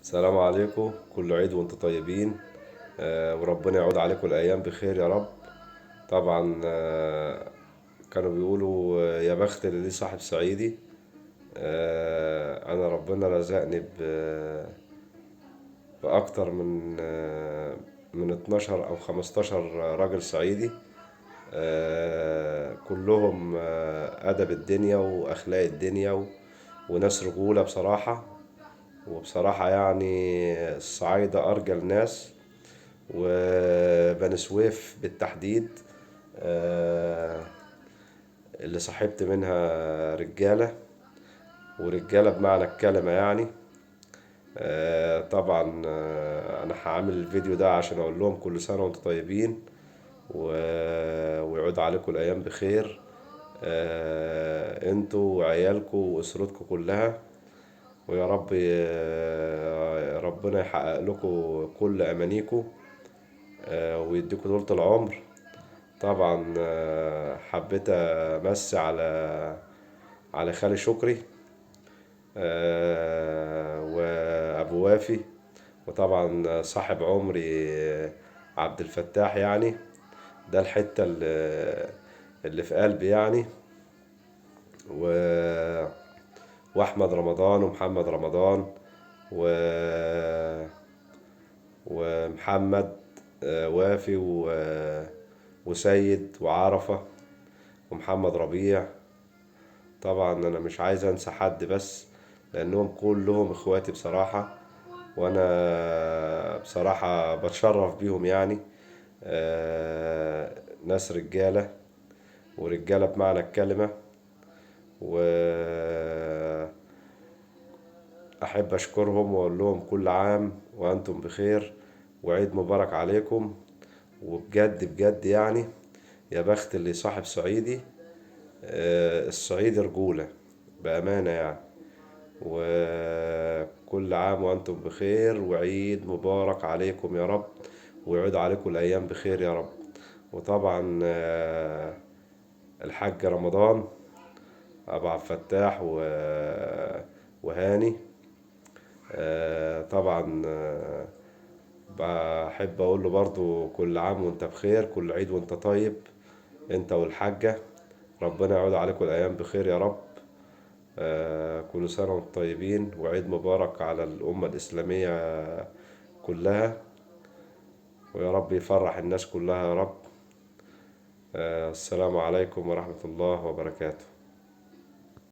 السلام عليكم، كل عيد وانتم طيبين. وربنا يعود عليكم الأيام بخير يا رب. طبعا كانوا بيقولوا يا بخت اللي ليه صاحب صعيدي. أنا ربنا رزقني بأكتر من 12 أو 15 راجل صعيدي. كلهم أدب الدنيا وأخلاق الدنيا وناس رجولة بصراحة. وبصراحة يعني الصعايدة أرجل ناس، وبني سويف بالتحديد آه، اللي صاحبت منها رجالة، ورجالة بمعنى الكلمة يعني. طبعا أنا هعمل الفيديو ده عشان أقول لهم كل سنة وانتم طيبين، ويعود عليكم الأيام بخير. انتوا وعيالكم وأسرتكم كلها، ويا رب ربنا يحقق لكم كل أمانيكم ويديكم طولة العمر. طبعا حبيت امسي على خالي شكري وابو وافي، وطبعا صاحب عمري عبد الفتاح يعني. ده الحتة اللي في قلبي يعني. واحمد رمضان ومحمد رمضان و... ومحمد وافي وسيد وعرفة ومحمد ربيع. طبعا انا مش عايز انسى حد، بس لانهم كلهم اخواتي بصراحة، وانا بصراحة بتشرف بيهم يعني. ناس رجالة، ورجالة بمعنى الكلمة. واحب اشكرهم واقول لهم كل عام وانتم بخير، وعيد مبارك عليكم. وبجد بجد يعني يا بخت اللي صاحب صعيدي. الصعيد رجولة بأمانة يعني. وكل عام وأنتم بخير، وعيد مبارك عليكم يا رب، ويعود عليكم الأيام بخير يا رب. وطبعا الحاج رمضان، أبو عبد الفتاح وهاني. طبعا بحب أقول له برضو كل عام وأنت بخير، كل عيد وأنت طيب، أنت والحاجة. ربنا يعود عليكم الأيام بخير يا رب. كل سنة وانتم طيبين، وعيد مبارك على الأمة الإسلامية كلها، ويا رب يفرح الناس كلها يا رب. السلام عليكم ورحمة الله وبركاته.